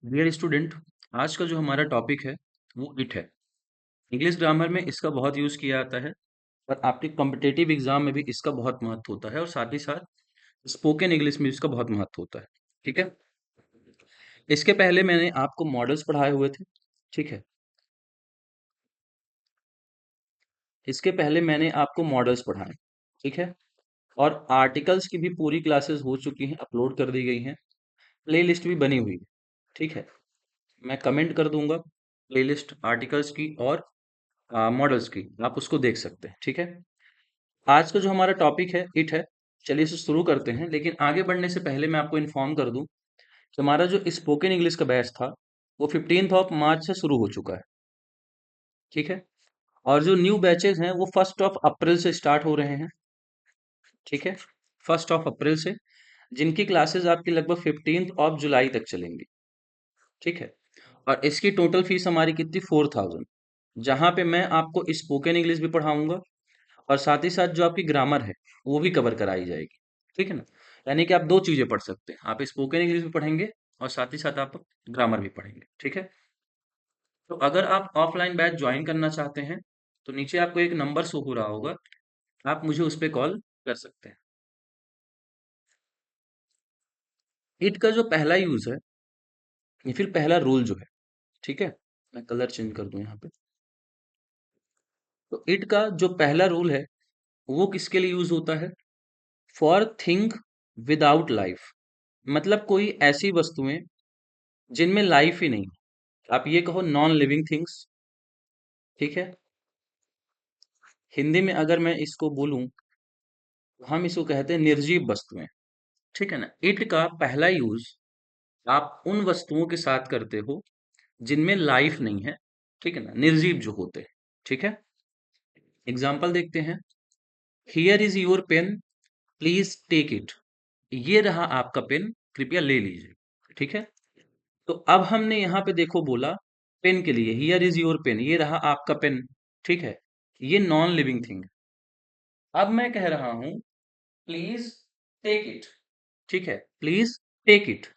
Dear student, आज का जो हमारा टॉपिक है वो इट है। इंग्लिश ग्रामर में इसका बहुत यूज़ किया जाता है और आपके कॉम्पिटिटिव एग्जाम में भी इसका बहुत महत्व होता है और साथ ही साथ स्पोकन इंग्लिश में इसका बहुत महत्व होता है। ठीक है। इसके पहले मैंने आपको मॉडल्स पढ़ाए हुए थे। ठीक है। इसके पहले मैंने आपको मॉडल्स पढ़ाए। ठीक है। और आर्टिकल्स की भी पूरी क्लासेस हो चुकी हैं, अपलोड कर दी गई हैं। प्ले लिस्ट भी बनी हुई है। ठीक है। मैं कमेंट कर दूंगा प्ले लिस्ट आर्टिकल्स की और मॉडल्स की, आप उसको देख सकते हैं। ठीक है। आज का जो हमारा टॉपिक है इट है। चलिए इसे शुरू करते हैं, लेकिन आगे बढ़ने से पहले मैं आपको इन्फॉर्म कर दूं कि हमारा जो स्पोकन इंग्लिश का बैच था वो 15 मार्च से शुरू हो चुका है। ठीक है। और जो न्यू बैचेस हैं वो 1 अप्रैल से स्टार्ट हो रहे हैं। ठीक है। 1 अप्रैल से, जिनकी क्लासेस आपकी लगभग 15 जुलाई तक चलेंगी। ठीक है। और इसकी टोटल फीस हमारी कितनी, 4000, जहाँ पे मैं आपको स्पोकन इंग्लिश भी पढ़ाऊंगा और साथ ही साथ जो आपकी ग्रामर है वो भी कवर कराई जाएगी। ठीक है ना। यानी कि आप दो चीजें पढ़ सकते हैं, आप स्पोकन इंग्लिश भी पढ़ेंगे और साथ ही साथ आप ग्रामर भी पढ़ेंगे। ठीक है। तो अगर आप ऑफलाइन बैच ज्वाइन करना चाहते हैं तो नीचे आपको एक नंबर शो हो रहा होगा, आप मुझे उस पर कॉल कर सकते हैं। इट का जो पहला यूज है या फिर पहला रूल जो है, ठीक है, मैं कलर चेंज कर दूं यहाँ पे। तो इट का जो पहला रूल है वो किसके लिए यूज होता है? For thing without life. मतलब कोई ऐसी वस्तुएं जिनमें लाइफ ही नहीं, आप ये कहो नॉन लिविंग थिंग्स। ठीक है। हिंदी में अगर मैं इसको बोलूं तो हम इसको कहते हैं निर्जीव वस्तुएं। ठीक है ना। इट का पहला यूज आप उन वस्तुओं के साथ करते हो जिनमें लाइफ नहीं है। ठीक है ना, निर्जीव जो होते हैं। ठीक है। एग्जाम्पल देखते हैं। Here is your pen, please take it. ये रहा आपका पेन, कृपया ले लीजिए। ठीक है। तो अब हमने यहाँ पे देखो बोला पेन के लिए, हियर इज योर पेन, ये रहा आपका पेन। ठीक है। ये नॉन लिविंग थिंग। अब मैं कह रहा हूं प्लीज टेक इट। ठीक है, प्लीज टेक इट।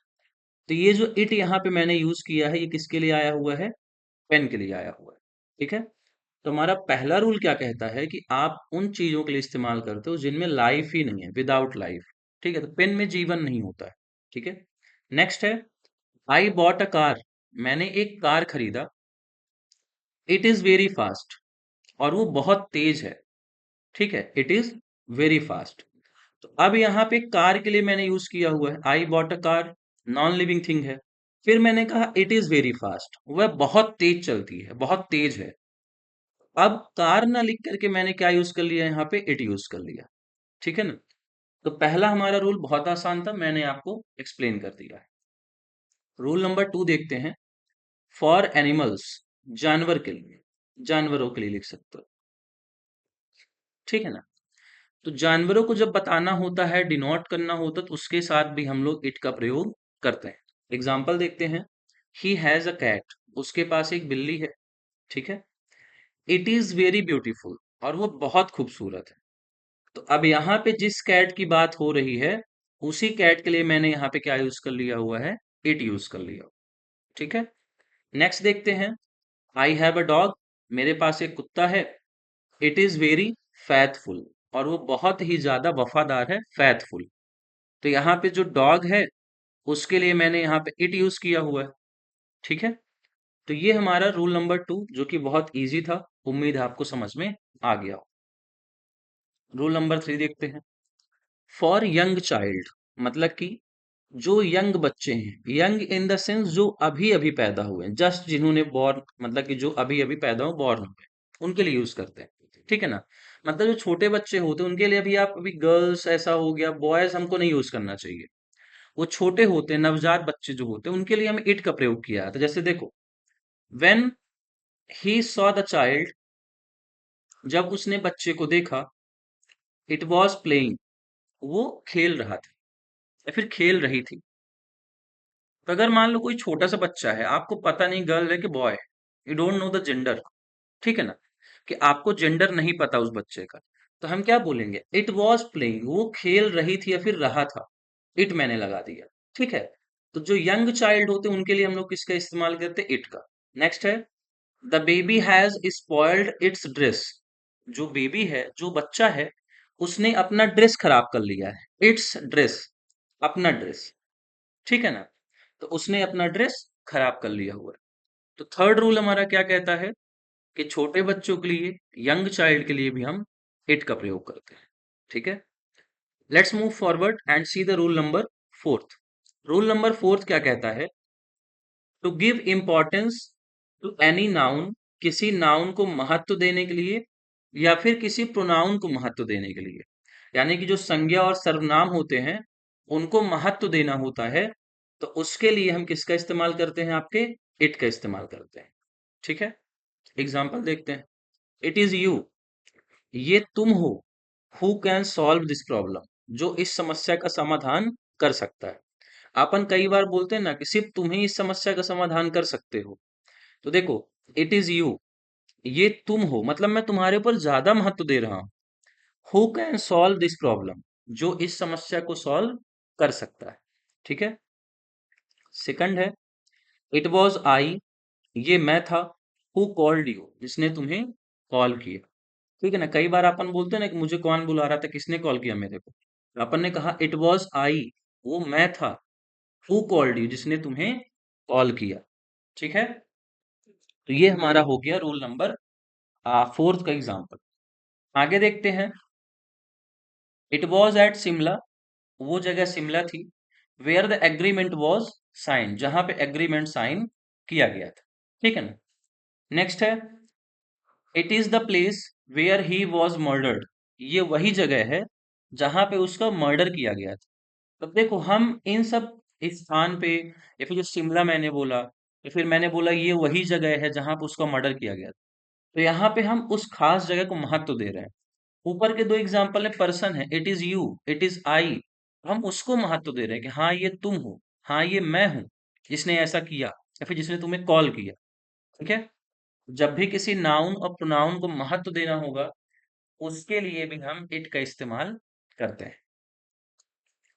तो ये जो इट यहाँ पे मैंने यूज किया है ये किसके लिए आया हुआ है? पेन के लिए आया हुआ है। ठीक है। तो हमारा पहला रूल क्या कहता है कि आप उन चीजों के लिए इस्तेमाल करते हो जिनमें लाइफ ही नहीं है, विदाउट लाइफ। ठीक है। तो पेन में जीवन नहीं होता है। ठीक है। नेक्स्ट है, आई बॉट अ कार। मैंने एक कार खरीदा। It is very fast. और वो बहुत तेज है। ठीक है, इट इज वेरी फास्ट। तो अब यहाँ पे कार के लिए मैंने यूज किया हुआ है I bought a car, non living thing है। फिर मैंने कहा इट इज वेरी फास्ट, वह बहुत तेज चलती है, बहुत तेज है। अब कार ना लिख करके मैंने क्या यूज कर लिया, यहाँ पे इट यूज कर लिया। ठीक है ना। तो पहला हमारा रूल बहुत आसान था, मैंने आपको एक्सप्लेन कर दिया है। रूल नंबर 2 देखते हैं। फॉर एनिमल्स, जानवर के लिए, जानवरों के लिए लिख सकते हो। ठीक है ना। तो जानवरों को जब बताना होता है, डिनोट करना होता है, तो उसके साथ भी हम लोग इट का प्रयोग करते हैं। एग्जाम्पल देखते हैं। ही हैज अ कैट, उसके पास एक बिल्ली है। ठीक है। इट इज वेरी ब्यूटीफुल, और वो बहुत खूबसूरत है। तो अब यहाँ पे जिस कैट की बात हो रही है उसी कैट के लिए मैंने यहाँ पे क्या यूज कर लिया हुआ है, इट यूज कर लिया। ठीक है। नेक्स्ट देखते हैं। आई हैव अ डॉग, मेरे पास एक कुत्ता है। इट इज वेरी फैथफुल, और वो बहुत ही ज्यादा वफादार है, फैथफुल। तो यहाँ पे जो डॉग है उसके लिए मैंने यहाँ पे इट यूज किया हुआ है। ठीक है। तो ये हमारा रूल नंबर 2 जो कि बहुत इजी था, उम्मीद है आपको समझ में आ गया हो। रूल नंबर 3 देखते हैं। फॉर यंग चाइल्ड, मतलब कि जो यंग बच्चे हैं, यंग इन द सेंस जो अभी अभी पैदा हुए हैं, जस्ट जिन्होंने बॉर्न, मतलब कि जो अभी अभी पैदा हो, बॉर्न हुए, उनके लिए यूज करते हैं। ठीक है ना। मतलब जो छोटे बच्चे होते हैं उनके लिए अभी, आप अभी गर्ल्स ऐसा हो गया, बॉयज हमको नहीं यूज करना चाहिए। वो छोटे होते हैं, नवजात बच्चे जो होते हैं, उनके लिए हमें इट का प्रयोग किया जाता है। जैसे देखो, when he saw the child, जब उसने बच्चे को देखा, इट वॉज प्लेइंग, वो खेल रहा था या फिर खेल रही थी। तो अगर मान लो कोई छोटा सा बच्चा है, आपको पता नहीं गर्ल है कि बॉय है, you don't know the gender. ठीक है ना, कि आपको जेंडर नहीं पता उस बच्चे का, तो हम क्या बोलेंगे, इट वॉज प्लेइंग, वो खेल रही थी या फिर रहा था। इट मैंने लगा दिया। ठीक है। तो जो यंग चाइल्ड होते हैं उनके लिए हम लोग किसका इस्तेमाल करते हैं? इट का। नेक्स्ट है the baby has spoiled it's dress. जो बेबी है, जो बच्चा है, उसने अपना ड्रेस खराब कर लिया है। इट्स ड्रेस, अपना ड्रेस, ठीक है ना। तो उसने अपना ड्रेस खराब कर लिया हुआ है। तो थर्ड रूल हमारा क्या कहता है कि छोटे बच्चों के लिए, यंग चाइल्ड के लिए भी हम इट का प्रयोग करते हैं। ठीक है, let's move forward and see the rule number fourth. Rule number fourth क्या कहता है? To give importance to any noun, किसी नाउन को महत्व देने के लिए या फिर किसी प्रोनाउन को महत्व देने के लिए, यानी कि जो संज्ञा और सर्वनाम होते हैं उनको महत्व देना होता है, तो उसके लिए हम किसका इस्तेमाल करते हैं? आपके इट का इस्तेमाल करते हैं। ठीक है, एग्जाम्पल देखते हैं। इट इज यू, ये तुम हो। Who can solve this problem, जो इस समस्या का समाधान कर सकता है। अपन कई बार बोलते हैं ना कि सिर्फ तुम ही इस समस्या का समाधान कर सकते हो। तो देखो, इट इज यू, ये तुम हो, मतलब मैं तुम्हारे ऊपर ज्यादा महत्व दे रहा हूं। Who can solve this problem, जो इस समस्या को सॉल्व कर सकता है। ठीक है, सेकंड है इट वॉज आई, ये मैं था। हु कॉल्ड यू, जिसने तुम्हें कॉल किया। ठीक है ना, कई बार अपन बोलते हैं ना कि मुझे कौन बुला रहा था, किसने कॉल किया मेरे को। तो अपन ने कहा इट वॉज आई, वो मैं था। हु कॉल्ड यू, जिसने तुम्हें कॉल किया। ठीक है, तो ये हमारा हो गया रूल नंबर फोर्थ का एग्जाम्पल। आगे देखते हैं। इट वॉज एट शिमला, वो जगह शिमला थी। Where the agreement was sign, जहां पे एग्रीमेंट साइन किया गया था। ठीक है ना। नेक्स्ट है it is the place where he was murdered, ये वही जगह है जहां पे उसका मर्डर किया गया था। तब देखो, हम इन सब इस स्थान पे, या फिर जो शिमला मैंने बोला, या फिर मैंने बोला ये वही जगह है जहां पे उसका मर्डर किया गया था, तो यहाँ पे हम उस खास जगह को महत्व दे रहे हैं। ऊपर के दो एग्जाम्पल है, पर्सन है, it is you, it is I, हम उसको महत्व दे रहे हैं कि हाँ ये तुम हो, हाँ ये मैं हूं जिसने ऐसा किया, या फिर जिसने तुम्हें कॉल किया। ठीक है, जब भी किसी नाउन और प्रोनाउन को महत्व देना होगा, उसके लिए भी हम इट का इस्तेमाल करते हैं।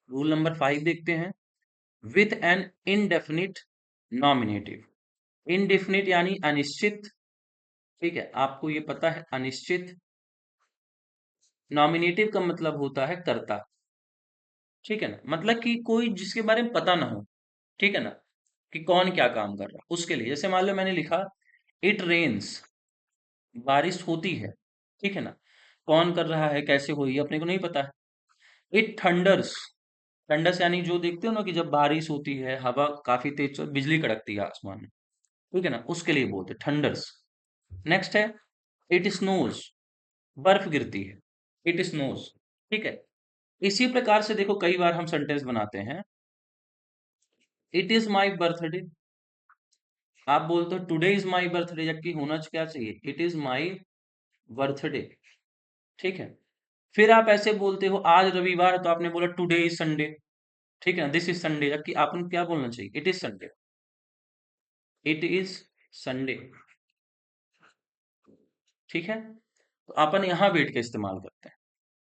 रूल नंबर 5 देखते हैं। With an indefinite nominative. Indefinite यानी अनिश्चित। ठीक है, आपको ये पता है अनिश्चित। नॉमिनेटिव का मतलब होता है कर्ता। ठीक है ना, मतलब कि कोई जिसके बारे में पता ना हो। ठीक है ना, कि कौन क्या काम कर रहा है, उसके लिए। जैसे मान लो मैंने लिखा इट रेन्स, बारिश होती है। ठीक है ना, कौन कर रहा है, कैसे हुई, अपने को नहीं पता है। इट थंडर्स, थंडर्स यानी जो देखते हो ना कि जब बारिश होती है, हवा काफी तेज बिजली कड़कती है आसमान में। ठीक है ना, उसके लिए बोलते थंडर्स। नेक्स्ट है इट स्नोज, बर्फ गिरती है। It snows. ठीक है, इसी प्रकार से देखो कई बार हम सेंटेंस बनाते हैं। इट इज माई बर्थडे, आप बोलते हो टुडे इज माई बर्थडे, जबकि होना क्या चाहिए, इट इज माई बर्थडे। ठीक है, फिर आप ऐसे बोलते हो आज रविवार है, तो आपने बोला टुडे इज संडे। ठीक है ना, दिस इज संडे, जबकि आपने क्या बोलना चाहिए, it is Sunday. It is Sunday. ठीक है, तो अपन यहाँ वेट का इस्तेमाल करते हैं।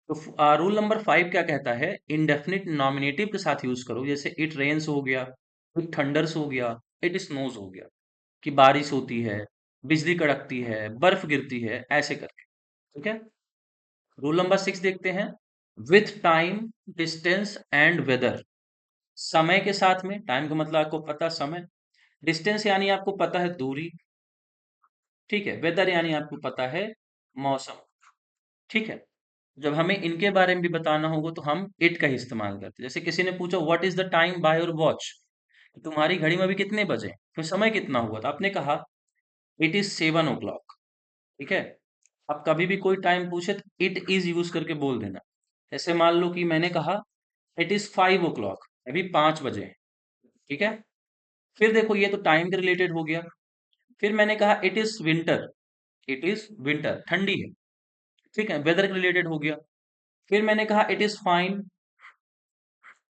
तो रूल नंबर 5 क्या कहता है, इंडेफिनिट नॉमिनेटिव के साथ यूज करो। जैसे इट रेन्स हो गया, इट थंडर्स हो गया, इट स्नोज हो गया, कि बारिश होती है, बिजली कड़कती है, बर्फ गिरती है, ऐसे करके। ठीक है, रूल नंबर 6 देखते हैं। With time, distance and weather, समय के साथ में, टाइम का मतलब आपको पता समय, डिस्टेंस यानी आपको पता है दूरी। ठीक है, वेदर यानी आपको पता है मौसम। ठीक है, जब हमें इनके बारे में भी बताना होगा तो हम इट का ही इस्तेमाल करते हैं। जैसे किसी ने पूछा what is the time by your watch, तुम्हारी घड़ी में अभी कितने बजे, फिर समय कितना हुआ, तो आपने कहा इट इज 7 o'clock। ठीक है, आप कभी भी कोई टाइम पूछे तो इट इज यूज करके बोल देना। जैसे मान लो कि मैंने कहा इट इज 5 o'clock, अभी 5 बजे हैं। ठीक है, फिर देखो ये तो टाइम के रिलेटेड हो गया। फिर मैंने कहा it is winter, it is winter, ठंडी है। ठीक है, वेदर के रिलेटेड हो गया। फिर मैंने कहा इट इज फाइन।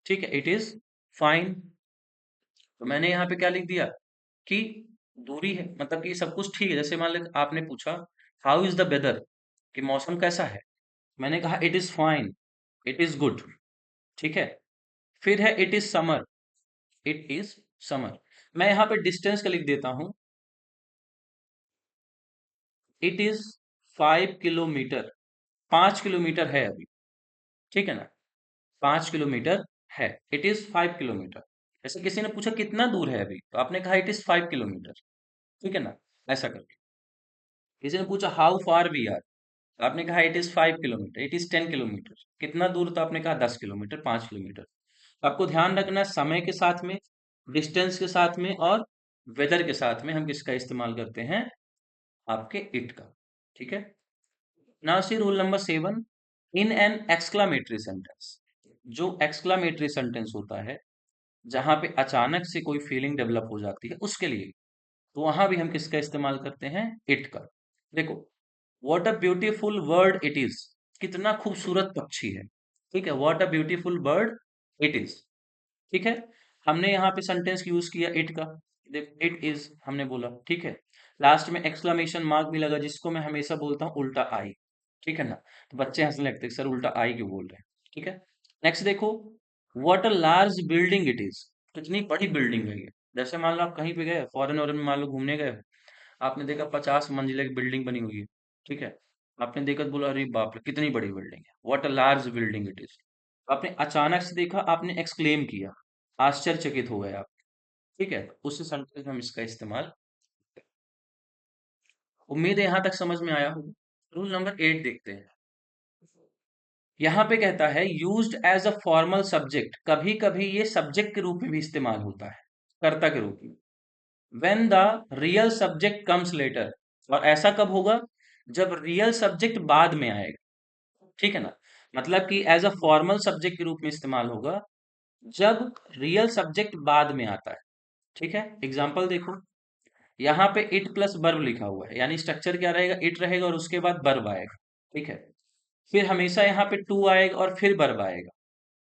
ठीक है, इट इज फाइन, तो मैंने यहाँ पे क्या लिख दिया कि दूरी है, मतलब कि सब कुछ ठीक है। जैसे मान लो आपने पूछा हाउ इज द वेदर, कि मौसम कैसा है, मैंने कहा it is fine, it is good. ठीक है, फिर है it is summer, it is summer. मैं यहाँ पे डिस्टेंस का लिख देता हूं, इट इज 5 किलोमीटर। 5 किलोमीटर है अभी, ठीक है ना, 5 किलोमीटर है। It is 5 kilometre. ऐसे किसी ने पूछा कितना दूर है अभी, तो आपने कहा इट इज 5 किलोमीटर, ठीक है ना, ऐसा करके। किसी ने पूछा हाउ फार वी आर, तो आपने कहा it is 5 kilometre, it is 10 kilometre. कितना दूर, तो आपने कहा 10 किलोमीटर, 5 किलोमीटर। आपको ध्यान रखना है, समय के साथ में, डिस्टेंस के साथ में और वेदर के साथ में हम किसका इस्तेमाल करते हैं, आपके इट का, ठीक है। Now see rule number 7, in an exclamatory sentence. जो एक्सक्लामेटरी सेंटेंस होता है, जहां पे अचानक से कोई फीलिंग डेवलप हो जाती है, उसके लिए तो वहां भी हम किसका इस्तेमाल करते हैं, इट का। देखो, what a beautiful word it is, कितना खूबसूरत पक्षी है, ठीक है, what a beautiful bird it is, ठीक है। हमने यहाँ पे सेंटेंस यूज किया इट का, इट इज हमने बोला, ठीक है। लास्ट में एक्सक्लेमेशन मार्क भी लगा, जिसको मैं हमेशा बोलता हूँ उल्टा आई, ठीक है ना। तो बच्चे हंसने लगते हैं, सर उल्टा आई क्यों बोल रहे हैं, ठीक है। नेक्स्ट देखो, what a large building it is, कितनी बड़ी बिल्डिंग है ये। जैसे मान लो आप कहीं पे गए, फॉरेन वॉरेन में मान लो घूमने गए हो, आपने देखा 50 मंजिला की बिल्डिंग बनी हुई है, ठीक है। आपने देखा तो बोला अरे बाप रे कितनी बड़ी बिल्डिंग है, what a large building it is. आपने अचानक से देखा, आपने एक्सक्लेम किया, आश्चर्यचकित हो गए आप, ठीक है, तो उस सेंटेंस में हम इसका इस्तेमाल। उम्मीद है यहां तक समझ में आया होगा। रूल नंबर 8 देखते हैं। यहाँ पे कहता है used as a formal subject, कभी कभी ये सब्जेक्ट के रूप में भी इस्तेमाल होता है, कर्ता के रूप में। When the real subject comes later, और ऐसा कब होगा, जब रियल सब्जेक्ट बाद में आएगा, ठीक है ना। मतलब कि एज अ फॉर्मल सब्जेक्ट के रूप में इस्तेमाल होगा जब रियल सब्जेक्ट बाद में आता है, ठीक है। एग्जाम्पल देखो, यहाँ पे इट प्लस वर्ब लिखा हुआ है, यानी स्ट्रक्चर क्या रहेगा, इट रहेगा और उसके बाद वर्ब आएगा, ठीक है। फिर हमेशा यहाँ पे टू आएगा और फिर वर्ब आएगा,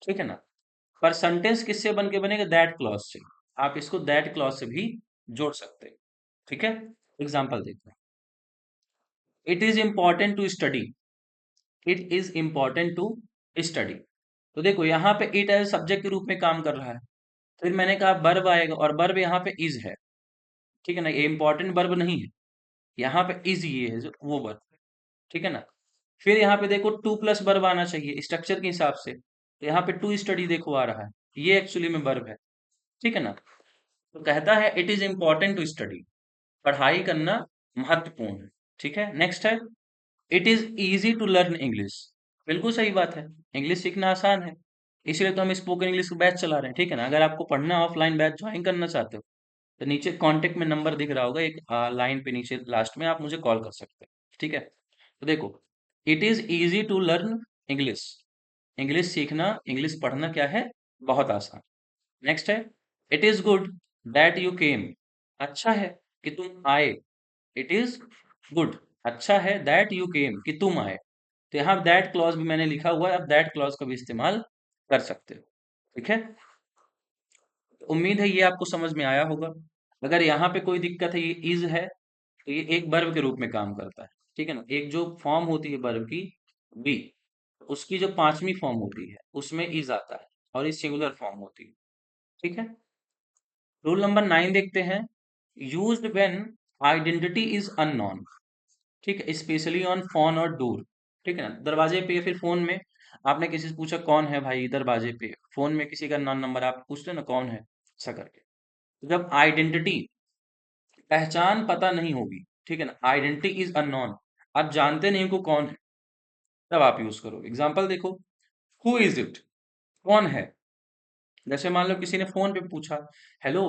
ठीक है ना। पर सेंटेंस किससे बन के बनेगा, दैट क्लॉज से। आप इसको दैट क्लॉज से भी जोड़ सकते हैं, ठीक है। एग्जाम्पल देखते हैं, it is important to study, it is important to study. तो देखो यहाँ पे इट एज सब्जेक्ट के रूप में काम कर रहा है, फिर मैंने कहा वर्ब आएगा और वर्ब यहाँ पे इज है, ठीक है ना, ये इंपॉर्टेंट वर्ब नहीं है, यहाँ पे इज ये है जो वो वर्ब, ठीक है ना। फिर यहाँ पे देखो टू प्लस वर्ब आना चाहिए स्ट्रक्चर के हिसाब से, तो यहाँ पे टू स्टडी देखो आ रहा है, ये एक्चुअली में वर्ब है, ठीक है ना। तो कहता है it is important to study, पढ़ाई करना महत्वपूर्ण है, ठीक है। नेक्स्ट है, it is easy to learn English. बिल्कुल सही बात है, इंग्लिश सीखना आसान है, इसलिए तो हम स्पोकन इंग्लिश बैच चला रहे हैं, ठीक है ना। अगर आपको पढ़ना ऑफलाइन बैच ज्वाइन करना चाहते हो, तो नीचे कांटेक्ट में नंबर दिख रहा होगा, एक लाइन पे नीचे लास्ट में आप मुझे कॉल कर सकते हैं, ठीक है। तो देखो, it is easy to learn English, English सीखना, इंग्लिश पढ़ना क्या है, बहुत आसान। नेक्स्ट है, it is good that you came, अच्छा है कि तुम आए, इट इज गुड, अच्छा है दैट यू केम, कि तुम आए। तो यहाँ दैट क्लॉज भी मैंने लिखा हुआ है, आप दैट क्लॉज का भी इस्तेमाल कर सकते हो, ठीक है। तो उम्मीद है ये आपको समझ में आया होगा। अगर यहाँ पे कोई दिक्कत है, ये इज है, तो ये एक वर्ब के रूप में काम करता है, ठीक है ना। एक जो फॉर्म होती है वर्ब की, बी, उसकी जो पांचवी फॉर्म होती है उसमें इज आता है, और ये सिंगुलर फॉर्म होती है, ठीक है। रूल नंबर 9 देखते हैं, used when identity is unknown, ठीक है, स्पेशली ऑन फोन और डोर, ठीक है ना। दरवाजे पे या फिर फोन में आपने किसी से पूछा कौन है भाई दरवाजे पे, फोन में किसी का नॉन नंबर आप पूछते हो ना कौन है, ऐसा करके। तो जब आइडेंटिटी, पहचान पता नहीं होगी, ठीक है ना, आइडेंटिटी इज अननोन, आप जानते नहीं को कौन है, तब आप यूज करो। एग्जाम्पल देखो, हु इज इट, कौन है। जैसे मान लो किसी ने फोन पे पूछा हेलो,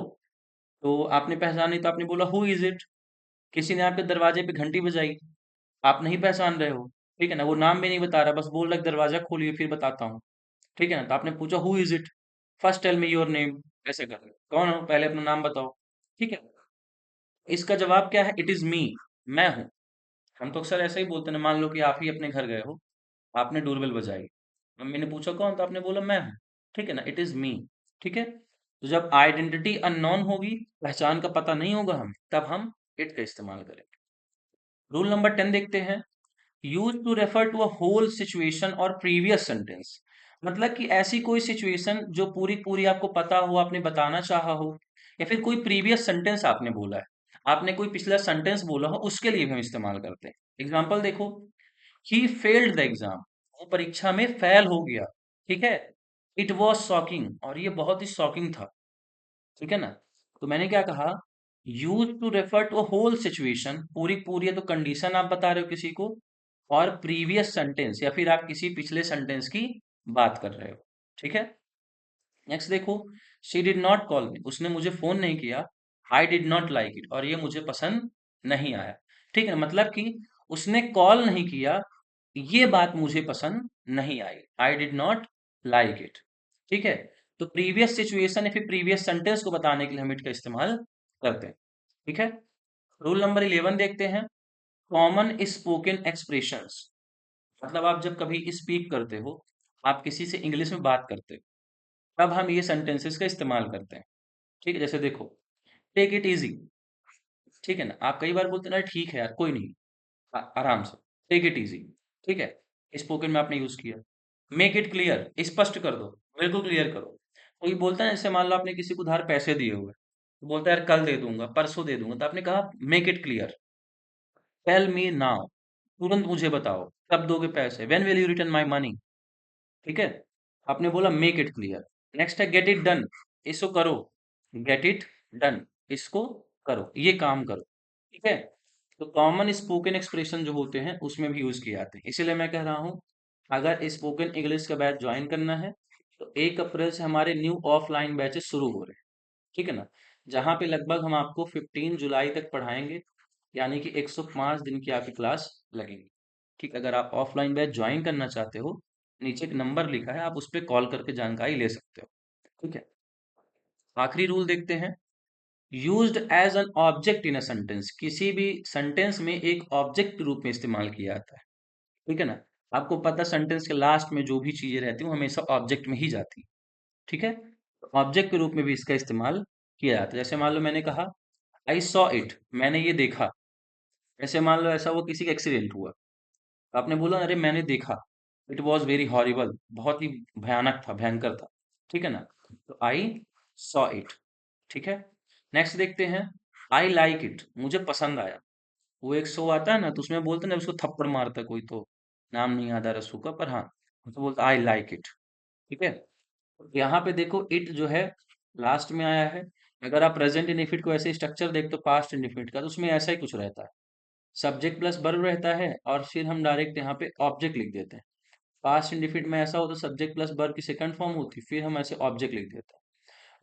तो आपने पहचानी तो आपने बोला हु इज इट। किसी ने आपके दरवाजे पे घंटी बजाई, आप नहीं पहचान रहे हो, ठीक है ना, वो नाम भी नहीं बता रहा, बस बोल रहा है दरवाजा खोलिए फिर बताता हूँ, ठीक है ना। तो आपने पूछा who is it, first tell me your name, ऐसे कर रहे कौन हो, पहले अपना नाम बताओ, ठीक है। इसका जवाब क्या है, इट इज मी, मैं हूँ। हम तो अक्सर ऐसा ही बोलते हैं ना, मान लो कि आप ही अपने घर गए हो, आपने डोरबेल बजाई, मम्मी ने पूछा कौन, तो आपने बोला मैं हूँ, ठीक है ना, इट इज मी, ठीक है। तो जब आइडेंटिटी अननोन होगी, पहचान का पता नहीं होगा हम, तब हम इट का इस्तेमाल करेंगे। रूल नंबर 10 देखते हैं, use to refer to a whole situation और प्रीवियस सेंटेंस। मतलब कि ऐसी कोई सिचुएशन जो पूरी पूरी आपको पता हो, आपने बताना चाहा हो, या फिर कोई प्रीवियस सेंटेंस आपने बोला है, आपने कोई पिछला सेंटेंस बोला हो, उसके लिए भी हम इस्तेमाल करते हैं। एग्जाम्पल देखो, ही फेल्ड द एग्जाम, वो परीक्षा में फेल हो गया। ठीक है। इट वॉज शॉकिंग, और ये बहुत ही शॉकिंग था। ठीक है ना। तो मैंने क्या कहा, use to refer to whole situation, पूरी पूरी है तो कंडीशन आप बता रहे हो किसी को, और प्रीवियस सेंटेंस या फिर आप किसी पिछले सेंटेंस की बात कर रहे हो। ठीक है। नेक्स्ट देखो, शी डिड नॉट कॉल मी, उसने मुझे फोन नहीं किया। आई डिड नॉट लाइक इट, और ये मुझे पसंद नहीं आया। ठीक है, मतलब कि उसने कॉल नहीं किया, ये बात मुझे पसंद नहीं आई। I did not like it. ठीक है। तो प्रीवियस सिचुएशन या फिर प्रीवियस सेंटेंस को बताने के लिए हम इट का इस्तेमाल करते हैं। ठीक है। रूल नंबर 11 देखते हैं, कॉमन स्पोकन एक्सप्रेशंस। मतलब आप जब कभी स्पीक करते हो, आप किसी से इंग्लिश में बात करते हो, तब हम ये सेंटेंसेस का इस्तेमाल करते हैं। ठीक है, जैसे देखो, टेक इट इजी। ठीक है ना, आप कई बार बोलते हैं ना, ठीक है यार कोई नहीं, आराम से, टेक इट इजी। ठीक है, स्पोकन में आपने यूज किया। मेक इट क्लियर, स्पष्ट कर दो, बिल्कुल क्लियर करो। कोई बोलता है, जैसे मान लो आपने किसी को उधार पैसे दिए हुए, तो बोलता है यार कल दे दूंगा, परसों दे दूंगा, तो आपने कहा make it clear, tell me now, तुरंत मुझे बताओ कब दोगे पैसे, when will you return my money. ठीक है। आपने बोला मेक इट क्लियर। नेक्स्ट है गेट इट डन, इसको करो, गेट इट डन, इसको करो, ये काम करो। ठीक है। तो कॉमन स्पोकन एक्सप्रेशन जो होते हैं उसमें भी यूज किए जाते हैं, इसीलिए मैं कह रहा हूँ, अगर स्पोकन इंग्लिश का बैच ज्वाइन करना है तो 1 अप्रैल से हमारे न्यू ऑफलाइन बैचेस शुरू हो रहे हैं। ठीक है ना, जहाँ पे लगभग हम आपको 15 जुलाई तक पढ़ाएंगे, यानी कि 105 दिन की आपकी क्लास लगेगी। ठीक, अगर आप ऑफलाइन बैच ज्वाइन करना चाहते हो, नीचे एक नंबर लिखा है, आप उस पर कॉल करके जानकारी ले सकते हो। ठीक है। आखिरी रूल देखते हैं, used as an object in a sentence, किसी भी सेंटेंस में एक ऑब्जेक्ट के रूप में इस्तेमाल किया जाता है। ठीक है ना, आपको पता सेंटेंस के लास्ट में जो भी चीजें रहती हैं वो हमेशा ऑब्जेक्ट में ही जाती है। ठीक है। ऑब्जेक्ट के रूप में भी इसका इस्तेमाल किया जाता है। जैसे मान लो मैंने कहा आई सॉ इट, मैंने ये देखा। ऐसे मान लो ऐसा वो किसी का एक्सीडेंट हुआ, तो आपने बोला अरे मैंने देखा, इट वॉज वेरी हॉरिबल, बहुत ही भयानक था, भयंकर था। ठीक है ना, तो आई सॉ इट। ठीक है। नेक्स्ट देखते हैं, आई लाइक इट, मुझे पसंद आया। वो एक शो आता है ना, तो उसमें बोलते हैं ना, उसको थप्पड़ मारता है कोई, तो नाम नहीं याद आ रहा शो का, पर हाँ, तो बोलता आई लाइक इट। ठीक है। यहाँ पे देखो इट जो है लास्ट में आया है। अगर आप प्रेजेंट इंडेफिनिट को ऐसे स्ट्रक्चर देखते हो पास्ट इंडेफिनिट का, तो उसमें ऐसा ही कुछ रहता है, सब्जेक्ट प्लस वर्ब रहता है, और फिर हम डायरेक्ट यहाँ पे ऑब्जेक्ट लिख देते हैं। पास्ट इंडेफिनिट में ऐसा होता है, सब्जेक्ट प्लस वर्ब की सेकंड फॉर्म होती है, फिर हम ऐसे ऑब्जेक्ट लिख देते हैं।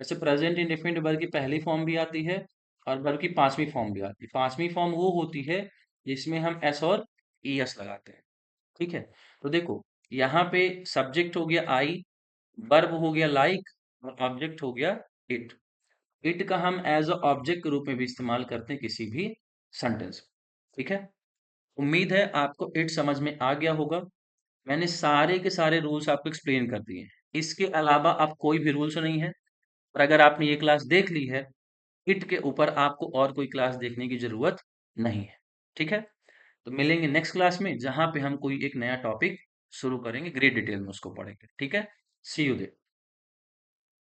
वैसे प्रेजेंट इंडेफिनिट वर्ब की पहली फॉर्म भी आती है, और वर्ब की पांचवी फॉर्म भी आती है। पांचवी फॉर्म वो होती है जिसमें हम एस और ई एस लगाते हैं। ठीक है। तो देखो, यहाँ पे सब्जेक्ट हो गया आई, वर्ब हो गया लाइक, और ऑब्जेक्ट हो गया इट। इट का हम एज अ ऑब्जेक्ट के रूप में भी इस्तेमाल करते हैं किसी भी सेंटेंस। ठीक है। उम्मीद है आपको इट समझ में आ गया होगा। मैंने सारे के सारे रूल्स आपको एक्सप्लेन कर दिए हैं। इसके अलावा अब कोई भी रूल्स नहीं है, और अगर आपने ये क्लास देख ली है, इट के ऊपर आपको और कोई क्लास देखने की जरूरत नहीं है। ठीक है। तो मिलेंगे नेक्स्ट क्लास में, जहां पे हम कोई एक नया टॉपिक शुरू करेंगे, ग्रेट डिटेल में उसको पढ़ेंगे। ठीक है। सी यू देयर।